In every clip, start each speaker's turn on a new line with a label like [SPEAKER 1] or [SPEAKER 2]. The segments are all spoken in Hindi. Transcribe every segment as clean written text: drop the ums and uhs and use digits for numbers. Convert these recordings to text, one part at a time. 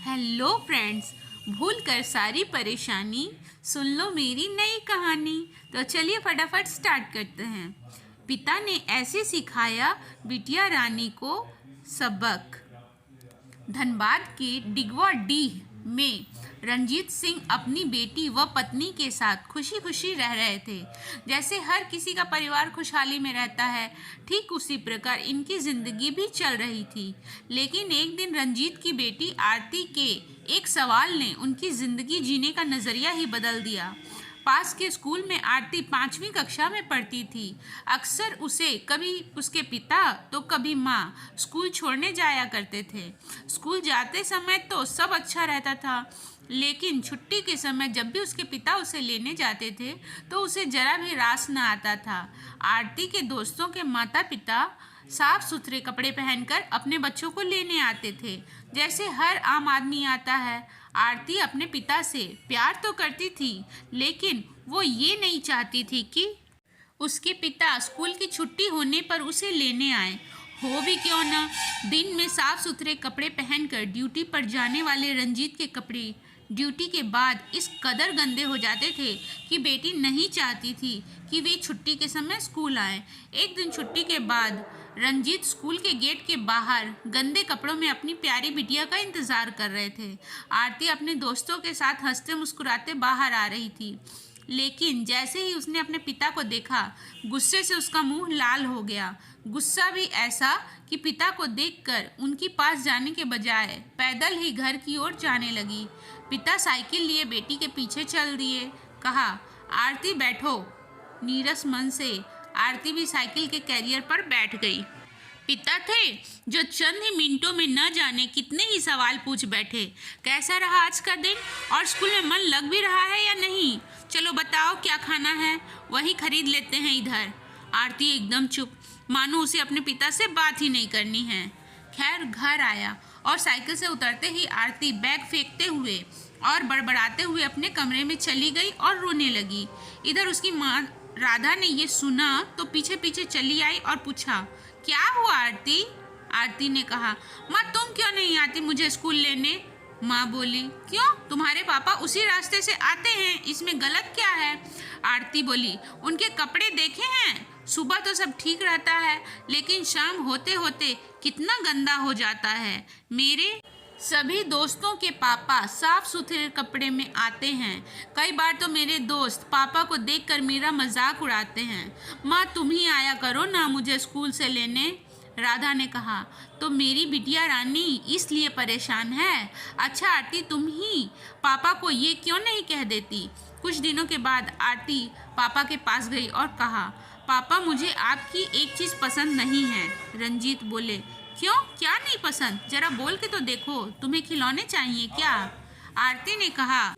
[SPEAKER 1] हेलो फ्रेंड्स, भूल कर सारी परेशानी सुन लो मेरी नई कहानी। तो चलिए फटाफट स्टार्ट करते हैं। पिता ने ऐसे सिखाया बिटिया रानी को सबक। धनबाद के डिगवा डीह में रंजीत सिंह अपनी बेटी व पत्नी के साथ खुशी खुशी रह रहे थे। जैसे हर किसी का परिवार खुशहाली में रहता है, ठीक उसी प्रकार इनकी जिंदगी भी चल रही थी। लेकिन एक दिन रंजीत की बेटी आरती के एक सवाल ने उनकी जिंदगी जीने का नजरिया ही बदल दिया। पास के स्कूल में आरती 5वीं कक्षा में पढ़ती थी। अक्सर उसे कभी उसके पिता तो कभी माँ स्कूल छोड़ने जाया करते थे। स्कूल जाते समय तो सब अच्छा रहता था, लेकिन छुट्टी के समय जब भी उसके पिता उसे लेने जाते थे तो उसे जरा भी रास न आता था। आरती के दोस्तों के माता पिता साफ सुथरे कपड़े पहनकर अपने बच्चों को लेने आते थे, जैसे हर आम आदमी आता है। आरती अपने पिता से प्यार तो करती थी, लेकिन वो ये नहीं चाहती थी कि उसके पिता स्कूल की छुट्टी होने पर उसे लेने आए। हो भी क्यों ना, दिन में साफ सुथरे कपड़े पहनकर ड्यूटी पर जाने वाले रंजीत के कपड़े ड्यूटी के बाद इस कदर गंदे हो जाते थे कि बेटी नहीं चाहती थी कि वे छुट्टी के समय स्कूल आए। एक दिन छुट्टी के बाद रंजीत स्कूल के गेट के बाहर गंदे कपड़ों में अपनी प्यारी बिटिया का इंतजार कर रहे थे। आरती अपने दोस्तों के साथ हंसते मुस्कुराते बाहर आ रही थी, लेकिन जैसे ही उसने अपने पिता को देखा, गुस्से से उसका मुंह लाल हो गया। गुस्सा भी ऐसा कि पिता को देखकर उनकी पास जाने के बजाय पैदल ही घर की ओर जाने लगी। पिता साइकिल लिए बेटी के पीछे चल दिए। कहा, आरती बैठो। नीरस मन से आरती भी साइकिल के कैरियर पर बैठ गई। पिता थे जो चंद ही मिनटों में न जाने कितने ही सवाल पूछ बैठे। कैसा रहा आज का दिन, और स्कूल में मन लग भी रहा है या नहीं? चलो बताओ क्या खाना है, वही खरीद लेते हैं इधर। आरती एकदम चुप, मानो उसे अपने पिता से बात ही नहीं करनी है। खैर घर आया और साइकिल से उतरते ही आरती बैग फेंकते हुए और बड़बड़ाते हुए अपने कमरे में चली गई और रोने लगी। इधर उसकी माँ राधा ने ये सुना तो पीछे पीछे चली आई और पूछा, क्या हुआ आरती? आरती ने कहा, माँ तुम क्यों नहीं आती मुझे स्कूल लेने? माँ बोली, क्यों, तुम्हारे पापा उसी रास्ते से आते हैं, इसमें गलत क्या है? आरती बोली, उनके कपड़े देखे हैं? सुबह तो सब ठीक रहता है, लेकिन शाम होते होते कितना गंदा हो जाता है। मेरे सभी दोस्तों के पापा साफ सुथरे कपड़े में आते हैं। कई बार तो मेरे दोस्त पापा को देखकर मेरा मजाक उड़ाते हैं। माँ तुम ही आया करो ना मुझे स्कूल से लेने। राधा ने कहा, तो मेरी बिटिया रानी इसलिए परेशान है? अच्छा आरती, तुम ही पापा को ये क्यों नहीं कह देती? कुछ दिनों के बाद आरती पापा के पास गई और कहा, पापा मुझे आपकी एक चीज़ पसंद नहीं है। रंजीत बोले, क्यों, क्या नहीं पसंद? जरा बोल के तो देखो, तुम्हें खिलौने चाहिए क्या? आरती ने कहा,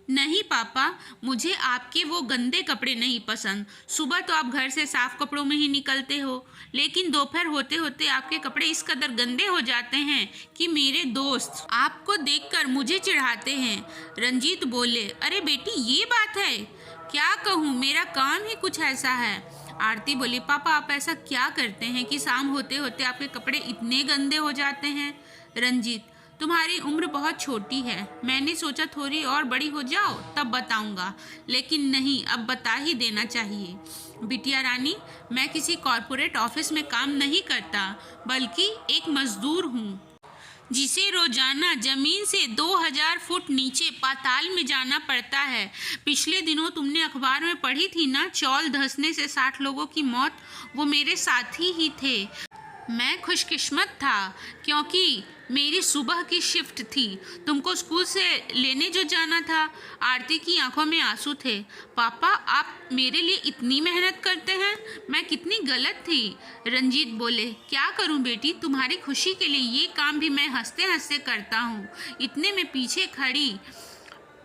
[SPEAKER 1] नहीं पापा, मुझे आपके वो गंदे कपड़े नहीं पसंद। सुबह तो आप घर से साफ कपड़ों में ही निकलते हो, लेकिन दोपहर होते होते आपके कपड़े इस कदर गंदे हो जाते हैं कि मेरे दोस्त आपको देखकर मुझे चिढ़ाते हैं। रंजीत बोले, अरे बेटी ये बात है? क्या कहूँ, मेरा काम ही कुछ ऐसा है। आरती बोली, पापा आप ऐसा क्या करते हैं कि शाम होते होते आपके कपड़े इतने गंदे हो जाते हैं? रंजीत, तुम्हारी उम्र बहुत छोटी है, मैंने सोचा थोड़ी और बड़ी हो जाओ तब बताऊंगा, लेकिन नहीं, अब बता ही देना चाहिए। बिटिया रानी, मैं किसी कॉरपोरेट ऑफिस में काम नहीं करता, बल्कि एक मजदूर हूँ जिसे रोजाना जमीन से 2000 फुट नीचे पाताल में जाना पड़ता है। पिछले दिनों तुमने अखबार में पढ़ी थी ना, चौल धंसने से 60 लोगों की मौत, वो मेरे साथी ही थे। मैं खुशकिस्मत था क्योंकि मेरी सुबह की शिफ्ट थी। तुमको स्कूल से लेने जो जाना था। आरती की आंखों में आंसू थे। पापा आप मेरे लिए इतनी मेहनत करते हैं, मैं कितनी गलत थी। रंजीत बोले, क्या करूं बेटी, तुम्हारी खुशी के लिए ये काम भी मैं हंसते हंसते करता हूं। इतने में पीछे खड़ी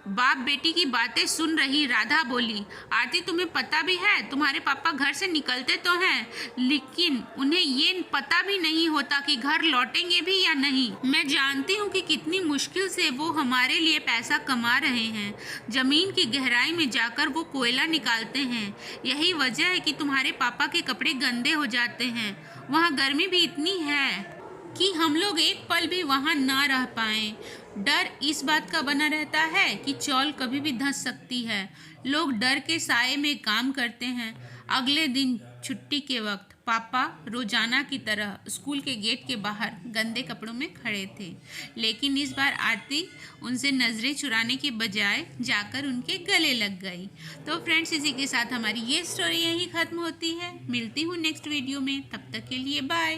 [SPEAKER 1] बाप बेटी की बातें सुन रही राधा बोली, आरती तुम्हें पता भी है तुम्हारे पापा घर से निकलते तो हैं, लेकिन उन्हें ये पता भी नहीं होता कि घर लौटेंगे भी या नहीं। मैं जानती हूँ कि कितनी मुश्किल से वो हमारे लिए पैसा कमा रहे हैं। जमीन की गहराई में जाकर वो कोयला निकालते हैं। यही वजह है कि तुम्हारे पापा के कपड़े गंदे हो जाते हैं। वहाँ गर्मी भी इतनी है। कि हम लोग एक पल भी वहाँ ना रह पाएं। डर इस बात का बना रहता है कि चौल कभी भी धंस सकती है। लोग डर के साए में काम करते हैं। अगले दिन छुट्टी के वक्त पापा रोजाना की तरह स्कूल के गेट के बाहर गंदे कपड़ों में खड़े थे, लेकिन इस बार आरती उनसे नज़रें चुराने के बजाय जाकर उनके गले लग गई। तो फ्रेंड्स, इसी के साथ हमारी ये स्टोरी यहीं ख़त्म होती है। मिलती हूँ नेक्स्ट वीडियो में, तब तक के लिए बाय।